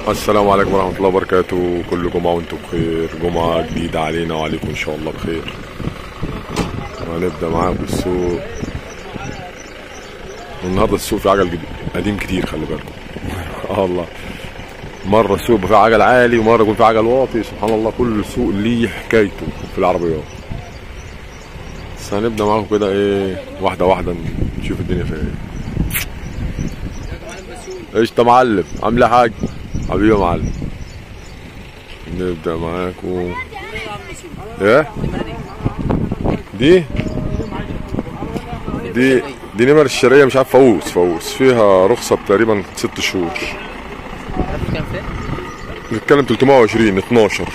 السلام عليكم ورحمة الله وبركاته. كل جمعة وانتم بخير، جمعة جديدة علينا وعليكم ان شاء الله بخير. هنبدأ معاكم السوق. والنهارده السوق فيه عجل قديم كتير، خلي بالكم. الله، مرة السوق فيه عجل عالي ومرة يكون فيه عجل واطي، سبحان الله. كل سوق ليه حكايته في العربيات. بس هنبدأ معاكم كده ايه، واحدة واحدة، نشوف الدنيا فيها ايه. ايش يا معلم، عامل ايه يا حاج؟ حبيبي يا معلم. نبدأ معاكم. ايه دي نمر الشرقية، مش عارف، فووس فيها رخصة تقريبا 6 شهور. بنتكلم 320 12.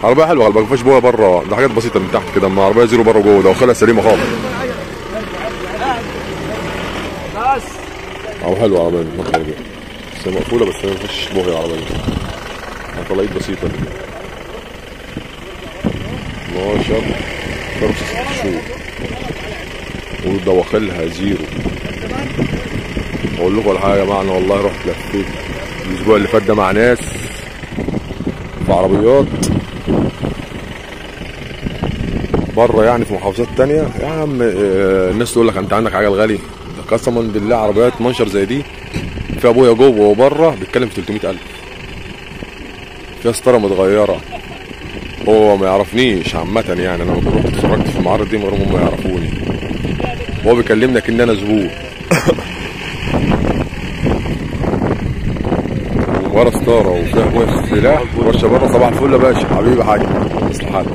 عربية حلوة، خلي بالك مفيهاش بويا بره، ده حاجات بسيطة من تحت كده، اما عربية زيرو بره وجوه، ده واخدها سليمة خالص. حلوة العربية دي، بس هي مقفولة، بس هي مفيهاش بويا العربية دي، طلعت بسيطة دي. 12 رخصة 6 شهور ودواخلها زيرو. اقول لكم على حاجه يا جماعه، انا والله رحت لفيت الاسبوع اللي فات ده مع ناس في عربيات بره، يعني في محافظات تانية. يا عم الناس تقول لك انت عندك عجل غالي، قسما بالله عربيات منشر زي دي فيها ابويا جوه وبره بيتكلم في 300,000، فيها ستاره متغيره. هو ما يعرفنيش عامه، يعني انا رحت اتفرجت في المعارض دي من غير ما يعرفوني. هو بيكلمنا كأن انا زبون. ورا ستاره وفيها ابويا سلاح ورشه بره. صباح الفل يا باشا، حبيبي حاج، مصلحات.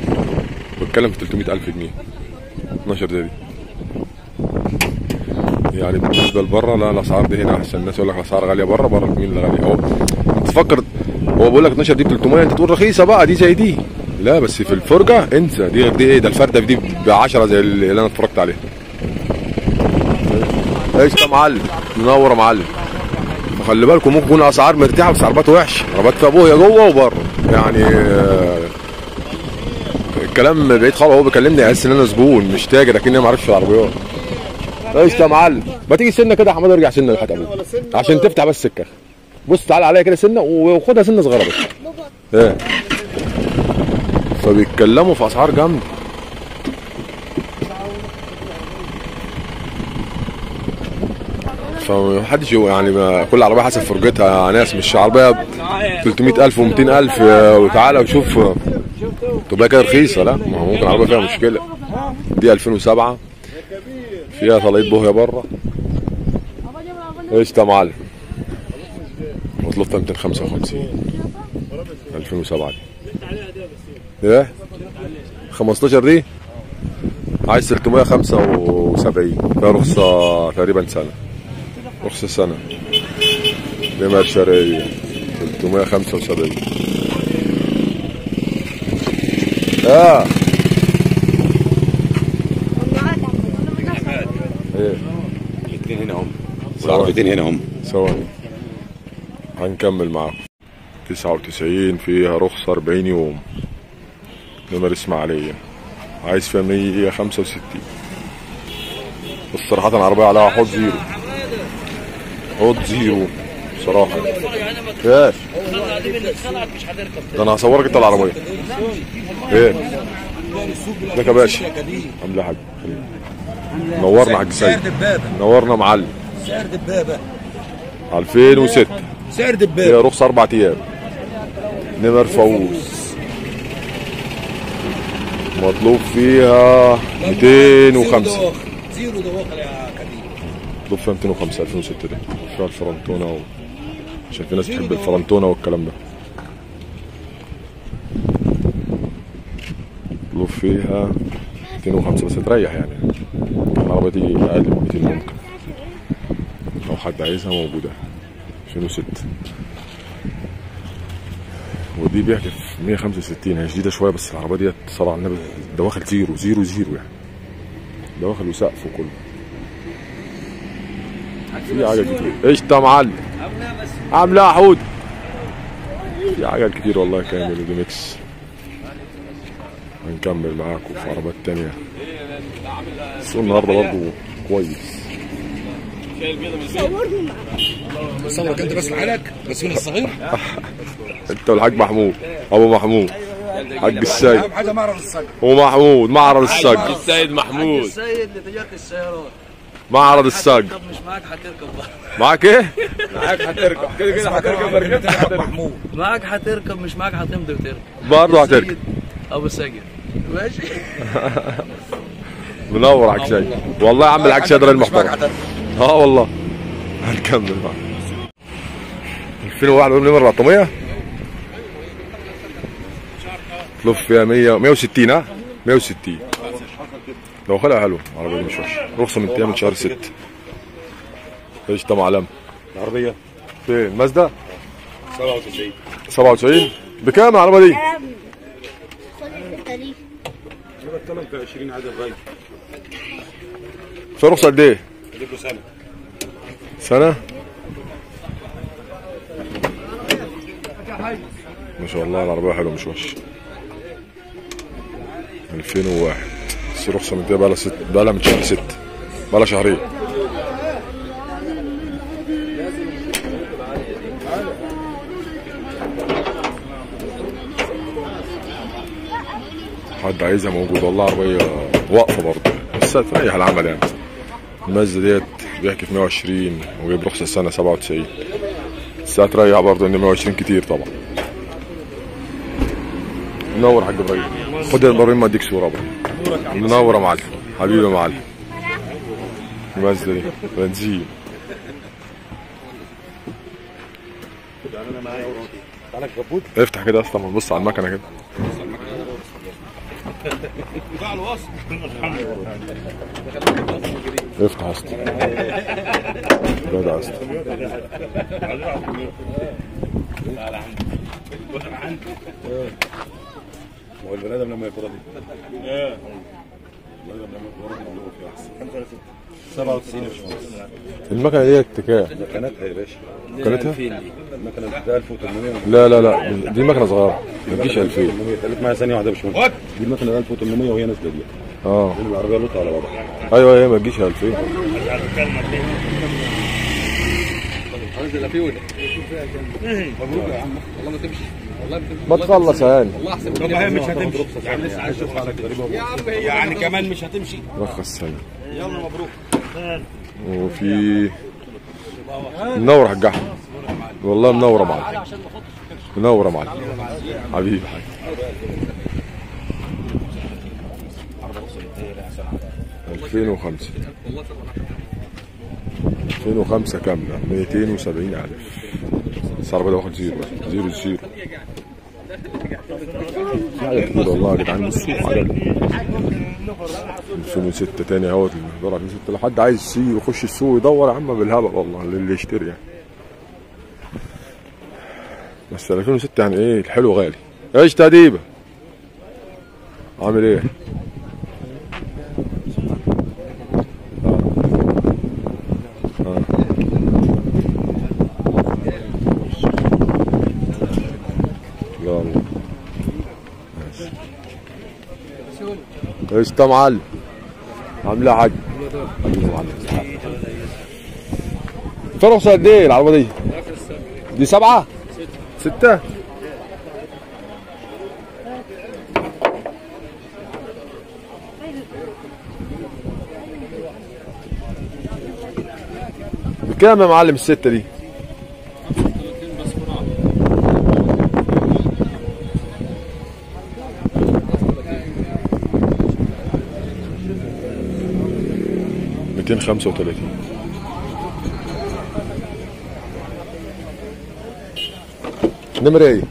بتكلم في 300,000 جنيه 12 زي دي. يعني بالنسبه لبره، لا الاسعار دي هنا احسن. الناس يقول لك الاسعار غاليه بره، مين اللي غاليه؟ هو انت تفكر، هو بيقول لك 12 دي ب 300، انت تقول رخيصه بقى، دي زي دي. لا بس في الفرجه انسى، دي غير دي. ايه ده، الفرده دي ب 10 زي اللي انا اتفرجت عليها. ايش يا معلم، منور يا معلم. فخلي بالكم ممكن تكون اسعار مرتاحه بس عربيات وحشه، عربيات فيها ابويا جوه وبره، يعني الكلام بعيد خالص. هو بيكلمني يحس ان انا زبون مش تاجر، اكني ما اعرفش العربيات. ايش يا معلم، ما تيجي سنه كده يا حماد، ارجع سنه لحد ابوك عشان تفتح بس السكه. بص تعالى عليا كده سنه وخدها سنه صغيره بس. ايه، فبيتكلموا في اسعار جامده. فمحدش يعني، كل عربيه حسب فرجتها. ناس مش عربيه 300,000 و200,000 وتعالى وشوف تبقى كده رخيصه. لا، ما هو ممكن عربيه فيها مشكله. دي 2007 فيها طلعت بوهيه بره. ايش يا معلم، مطلوبتها 255 2007 دي. ايه 15 دي عايز 375، فيها رخصه تقريبا سنه، رخصة سنة. نمر شرقية 375. ايه الاثنين هنا هم، والعربيتين هنا هم. ثواني هنكمل معاكم. 99 فيها رخصة 40 يوم، نمر اسماعيلية، عايز فيها 165. بس صراحة العربية عليها حوض زيرو بصراحة. ايش ده، انا هصورك انت العربية. ايه ازيك يا باشا، عامل ايه يا حاج؟ نورنا حاج سيد، نورنا معلم. سعر دبابة 2006، سعر دبابة، هي رخصة 4 ايام. نمر فووس، مطلوب فيها 205. زيرو دواخل يا كريم. مطلوب فيها 205 2006 دي، فيها الفرنتونة عشان في ناس بتحب الفرنتونة والكلام ده. مطلوب فيها 205 بس تريح، يعني العربية دي أقل من 200 ممكن، لو حد عايزها موجودة. 2006 ودي بيحكي في 165. هي شديدة شوية بس العربية ديت صراحة النبي دواخل زيرو يعني، دواخل وسقف وكله. في عجل كتير. ايش يا معلم، عامل ايه يا حود؟ في عجل كتير والله كامل ودي ميكس. هنكمل معاكم في عربيات تانية. السوق النهارده برضه كويس. صورني معاك. صورك انت بس لحالك بس من الصغير. انت والحاج محمود ابو محمود حاج السيد اهم حاجه معرض الصقر. ومحمود معرض الصقر. السيد محمود. السيد لتجارة السيارات. معرض الصقر. مش معاك هتركب بقى. معاك ايه؟ معاك هتركب كده كده هتركب محمود. معاك هتركب مش معاك هتمضي وتركب. برضه هتركب. ابو سجن. ماشي. منور حاج سيد والله يا عم الحاج سيد راجل محترم. اه والله. هنكمل بقى 2001 نمر الرقميه تلف فيها 100 160 ها 160 لو خلقها حلو العربيه دي مش وحشه رخصه من شهر 6 ايش طبعا علم العربيه فين مازدا 97 97 بكام العربيه دي؟ خد التاريخ. يبقى الثمن في 20 عدد غالي. في رخصه قد ايه؟ اجيب له سنه. سنه ما شاء الله العربيه حلوه مش وحشه 2001 بس رخصه من كده بقى لها من شهر 6 بقى لها شهرين. حد عايزها موجود والله عربيه واقفه برضه بس هتريح العمل يعني. المازدا ديت بيحكي في 120 وجايب رخصه السنه 97 بس هتريح برضه ان 120 كتير طبعا. منور يا حاج ابراهيم خد يا ابراهيم ما اديك صوره بقى. منور يا معلم حبيبي يا معلم. المازدا دي بنزين افتح كده اصلا بص على المكنه كده. افتح يا اسطى جدع يا اسطى. هو البني ادم لما يفرض البني ادم لما يفرض هو في احسن 97 يا باشمهندس. المكنه ديت كام؟ مكانتها يا باشا. كانتها؟ المكنه ده 1800. لا دي مكنه صغيره ما تجيش 2000. خليك معايا ثانيه واحده يا باشمهندس. دي المكنه ده 1800 وهي نازله دي. اه العربيه لطها على بعضها. ايوه هي ما تجيش 2000. انزل فيه ولا مبروك يا عم والله ما تمشي والله ما تمشي ما تخلص يا هاني والله احسن طب هي مش هتمشي يعني لسه عايز اشوف على يا عم يعني كمان مش هتمشي. رخص سنه يلا مبروك. وفي منور حاج احمد والله منوره معلم منوره معلم حبيبي حاج 2005 2005 كامله 270,000 بس العربيه ده واخد زيرو في حاجه كتير والله يا جدعان من السوق عجبني 2006 تاني اهوت الدور 2006 لو حد عايز سي يخش السوق يدور يا عم بالهبل والله اللي يشتري يعني. بس 2006 يعني ايه الحلو غالي. ايش تأديبه عامل ايه؟ يلا ايش يا معلم؟ عامل ايه يا حاج؟ في رخصة قد ايه العربية دي؟ دي 7؟ 6؟ بكام يا معلم الستة دي؟ ميتين خمسة وتلاتين. نمرة ايه؟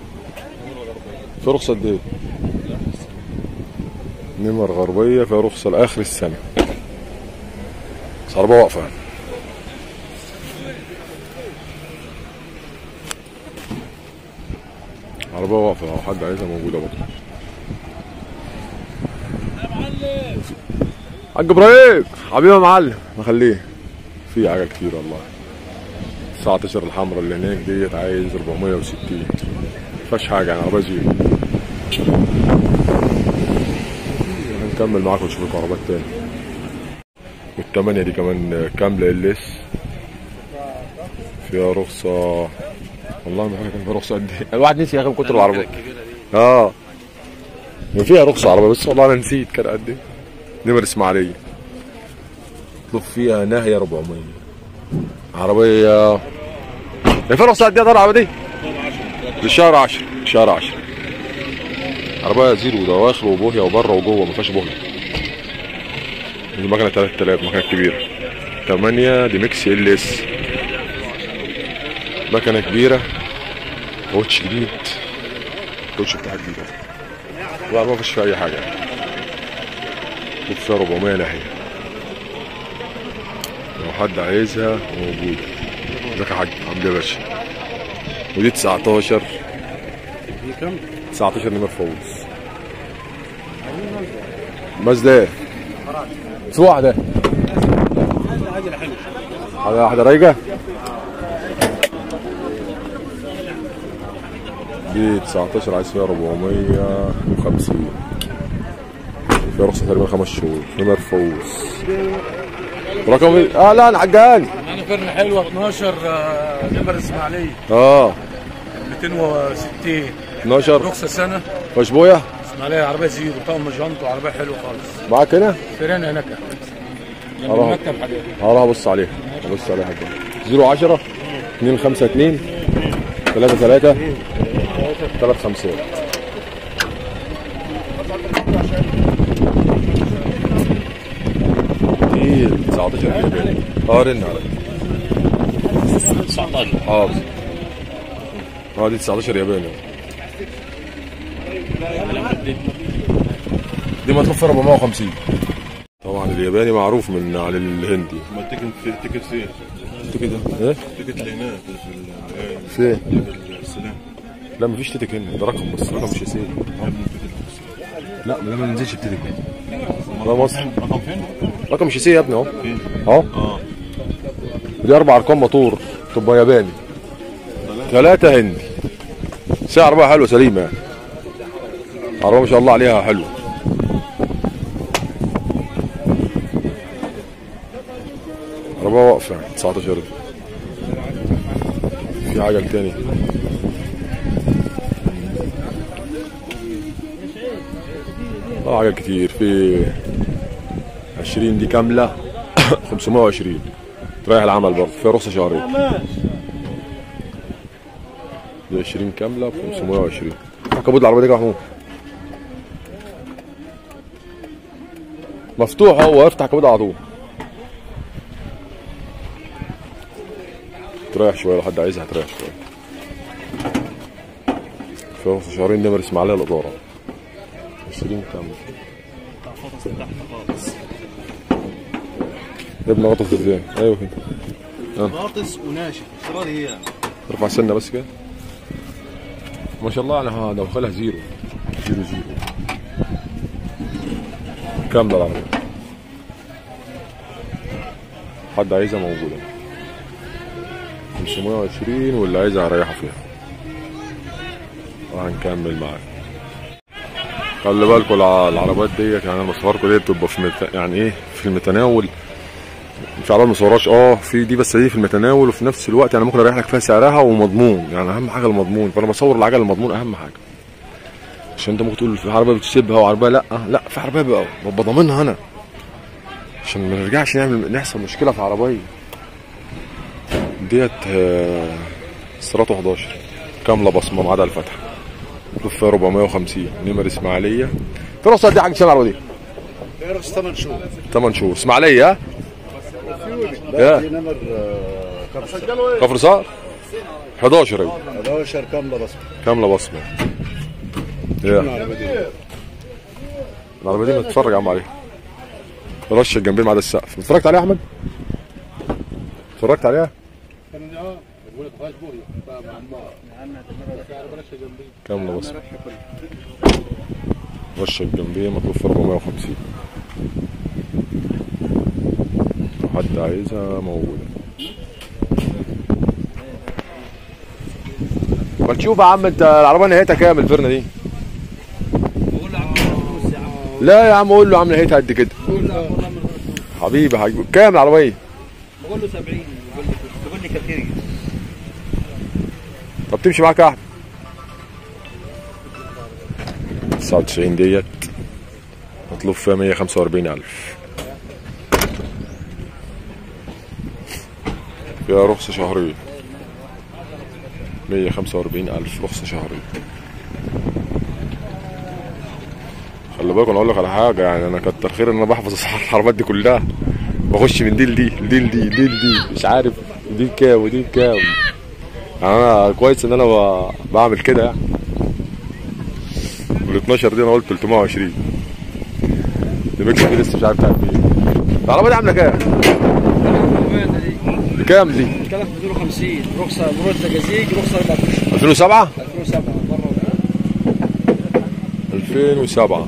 في رخصة قد ايه؟ نمر غربية في رخصة لآخر السنة. بس عربية واقفة يعني. عربية واقفة لو حد عايزها موجودة برضه. حاج ابراهيم حبيبي يا معلم مخليه في حاجة كتير والله. 19 الحمراء اللي هناك ديت عايز 460 مفيهاش حاجة يعني عربية زيرو. هنكمل معاكم ونشوف لكم عربيات تاني. والتمانية دي كمان كاملة LS فيها رخصة، والله ما فاكر كان فيها رخصة قد ايه، الواحد نسي يا اخي من كتر العربية. اه فيها رخصة عربية بس والله انا نسيت كان قد ايه. نمر اسماعيلية اطلب فيها ناهية 400 عربية. هي فيها رخصة قد ايه العربية دي؟ للشهر 10 شهر 10. عربية زيرو دواخل وبوهية وبره وجوه ما فيهاش بوهية. دي مكنة 3000 مكنة كبيرة 8 دي ميكس ال اس، مكنة كبيرة كاوتش جديد، الكاوتش بتاعها جديد والله ما فيش فيها أي حاجة. فيها 400 ناحية لو حد عايزها موجودة. ازيك يا حاج عامل ايه يا باشا؟ ودي 19 دي كام؟ 19 نمر فوز. مازدا في واحدة واحدة رايقة دي 19 عايز فيها 450 فيها رخصة تقريبا 5 شهور نمر فوز. رقم لا انا حجاني انا فرن حلوه 12 نمر اسماعيليه 260 12 رخصه سنه مش بويا اسماعيليه، عربيه زيرو طقم جنط وعربيه حلوه خالص. معاك هنا؟ فرن هناك جنب هروح. المكتب حاجه. هروح ابص عليها ابص عليها حاجه 010 252 33 35. دي 19 ياباني رن عليك 19 حاضر. دي 19 ياباني دي متوفر 450. طبعا الياباني معروف من على الهندي. ما التيكت فين؟ التيكت ده ايه؟ التيكت اللي هناك فين؟ في السلام. لا مفيش تيكت هنا، ده رقم بس رقم مش هسيب. لا ما ننزلش التيكت ده مصر. رقم فين؟ رقم مش هسيب يا ابني اهو فين؟ اهو. دي 4 ارقام موتور تبقى ياباني 3 هندي. سعر بقى حلوه سليمه يعني. عربيه ما شاء الله عليها حلوه. عربيه واقفه 19 دي. في عجل تاني عجل كتير في 20 دي كامله 520 رايح العمل برضه فيها رخصه شهرين. دي 20 كامله ب 520. كبود العربيه دي يا محمود مفتوح هو افتح كبود على طول. تريح شويه لو حد عايزها تريح شويه. فيها رخصه شهرين نمر اسماعيليه الاداره 20 كامله. ابن غطس ازاي؟ ايوه كده غاطس وناشف شراري هي. ارفع سنه بس كده ما شاء الله. انا دخلها زيرو كامله العربيه. حد عايزها موجوده 520 واللي عايزها هريحه فيها. وهنكمل معاك. خلي بالكم العربيات ديت يعني انا بصوركم ديت بتبقى في يعني ايه في المتناول. في عربيات ما صورهاش في دي بس دي في المتناول وفي نفس الوقت يعني ممكن اريح لك فيها سعرها ومضمون. يعني اهم حاجه المضمون. فانا بصور العجل المضمون اهم حاجه. عشان انت ممكن تقول في عربيه بتسيبها وعربيه لا في عربيه ببقى ضامنها انا عشان ما نرجعش نحصل مشكله في عربيه ديت. سيراته 11 كامله بصمه ما عدا الفتحه. فيها 450 نمر اسماعيليه. في رخصه دي حاجه العربيه دي؟ رخص 8 شهور. 8 شهور اسماعيليه ها؟ دي نمر كفر صقر 11 ايوه 11 كامله بصمه. كامله بصمه. العربيه دي بتتفرج عم عليها رشه جنبين ما عدا السقف. اتفرجت عليها يا احمد؟ اتفرجت عليها؟ كامله بصمه رشه جنبين مطلوب في 450. لو حد عايزها موجوده. ما تشوف يا عم انت العربيه نهايتها كام الفرنه دي؟ لا يا عم قول له يا عم نهايتها قد كده. حبيبي كام العربيه؟ بقول له 70 بيقول لي كتير. طب تمشي معاك احد 99 ديت مطلوب فيها 145,000. فيها رخصة شهرية 145,000 رخصة شهرية. خلي بالك انا اقول لك على حاجة، يعني انا كتر خير ان انا بحفظ اسعار العربيات دي كلها، بخش من دي لدي دي لدي دي لدي مش عارف دي بكام ودي بكام. يعني انا كويس ان انا بعمل كده يعني. وال 12 دي انا قلت 320. دمكس دي لسه مش عارف تعمل ايه. العربية دي عاملة كام؟ بكام دي؟ 3250 رخصة بروتا جازيج رخصة 14 2007 2007 2007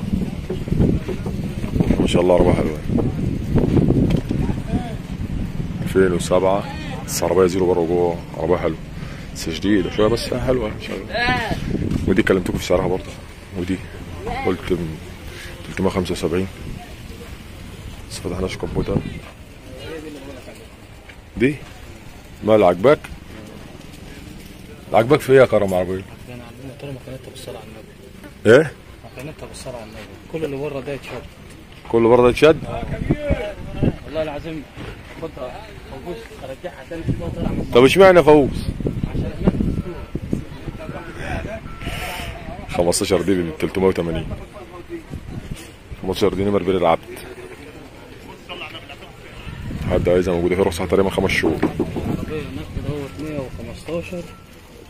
ما شاء الله عربية حلوة 2007 بس عربية زيرو بره وجوه، عربية حلوة بس جديدة شوية بس حلوة ان شاء الله. ودي كلمتكم في سعرها برضه، ودي قلت 375 بس فتحناش كمبيوتر. دي مال عجباك؟ عجباك في ايه يا كرم عربية؟ يعني عندنا طول مكانتها بالصلاة على النبي. ايه؟ مكانتها بالصلاة على النبي، كل اللي بره ده يتشد. كل برضه يتشد؟ والله العظيم خدها فوز ارجعها تاني في الموضوع. طب اشمعنى فوز؟ عشان احنا 15 دي ب 380 15 دي نمر بين العبد. حد عايزها موجودة في رخصة تقريبا 5 شهور. العربية هناك دوت 115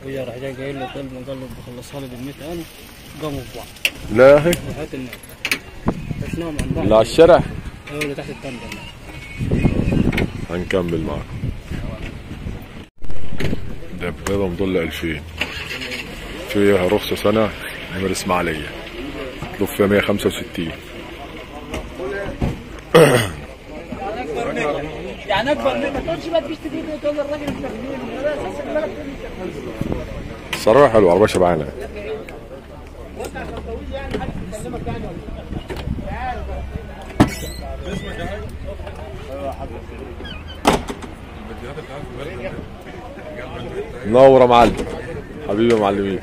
وهي راح جاي له طالب مطلب بخلصها لي ب 100,000 قاموا ببعض. لا هي وهات الناس عشناهم عن بعض. اللي على الشارع ايوه اللي تحت التندة. هنكمل معاكم. دبابة مضلة 2000 فيها رخصة سنة نمر اسماعيلية مطلوب فيها 165. يعني اكبر من ما تقولش بقى تشتري تقول الراجل الصراحة حلوة عربية شبعانة. منور يا معلم حبيبي يا معلمين.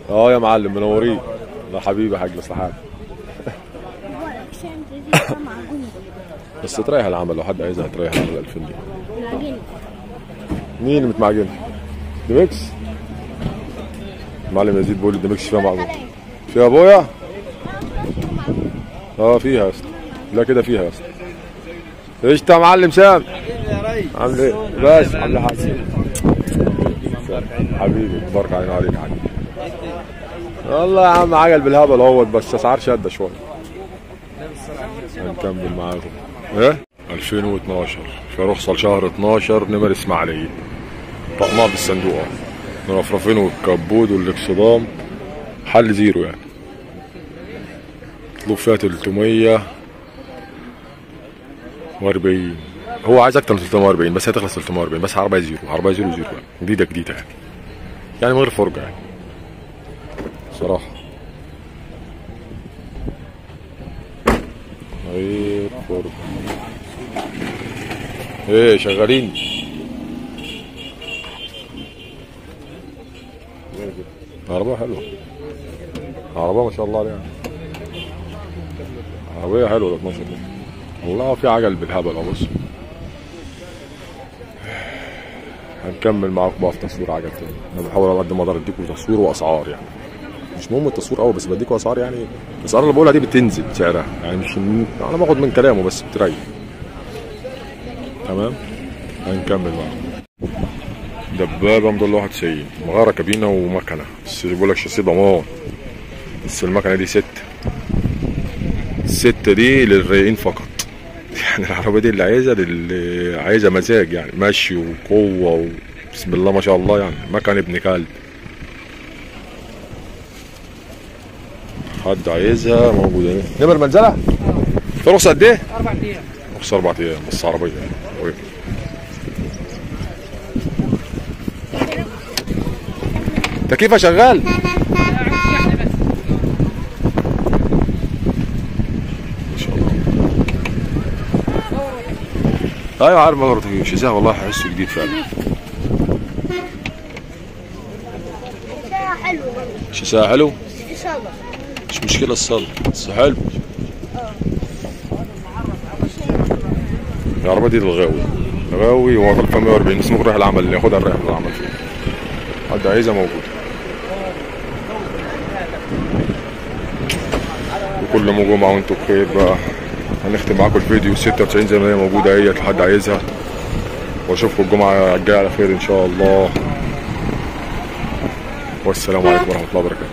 يا معلم منورين. لا حبيبي يا حاج مصلحات. بس تريح العمل لو حد عايزها تريح العمل 2000 دي. مين اللي متمعجن؟ دمكس؟ المعلم يزيد بيقول دمكس فيها معجون. فيها ابويا؟ فيها يا اسطى. لا كده فيها يا اسطى. ايش يا معلم سام؟ عامل ايه؟ بس عامل حاجه. حبيبي مبارك علينا عليك يا حبيبي. والله يا عم عجل بالهبل اهوت بس اسعار شاده شويه. هنكمل معاكم. ايه؟ 2012 في رخصه لشهر 12 نمر اسماعيليه. طقمها بالصندوق مرفرفين والكبود والاكسدام حل زيرو يعني. مطلوب فيها 340. هو عايز اكتر من 340 بس هتخلص 340 بس عربيه زيرو يعني جديده يعني من غير فرجه يعني صراحه غير فرجه. ايه شغالين عربيه حلوه عربيه ما شاء الله عليها عربيه حلوه 12 والله في عجل بالهبل اهو. بص هنكمل معاكم بقى في تصوير عجل تاني. انا بحاول على قد ما اقدر اديكم تصوير واسعار يعني مش مهم التصوير قوي بس بديكم اسعار يعني الاسعار اللي بقولها دي بتنزل سعرها يعني مش انا باخد من كلامه بس بتريح تمام. هنكمل معاكم. دبابه مضله 91 مغيره كابينه ومكنه بس بيقول لك شاسيه ضمان بس المكنه دي 6 دي للرايقين فقط يعني العربيه دي اللي عايزه مزاج يعني مشي وقوه بسم الله ما شاء الله يعني مكن ابن كلب. حد عايزها موجوده هنا. نمر منزله في رخصه قد ايه؟ 4 ايام. رخصه 4 ايام بس عربيه يعني. تكييفها شغال؟ ايوه عارف ما تكييف شزاه والله حاسه جديد فعلا. شيشها حلو برضه. شيشها حلو؟ شيشها مش مشكلة الصلاة بس حلو. العربية دي الغاوي هو طالب 140 بس ممكن رايح العمل ياخدها الرايح العمل فيه. حد عايزها موجودة. وكل يوم جمعة وانتوا بخير بقى. هنختم معاكم الفيديو 96 زي ما هي موجودة اهيت لحد عايزها. واشوفكم الجمعة الجاية على خير ان شاء الله. والسلام عليكم ورحمة الله وبركاته.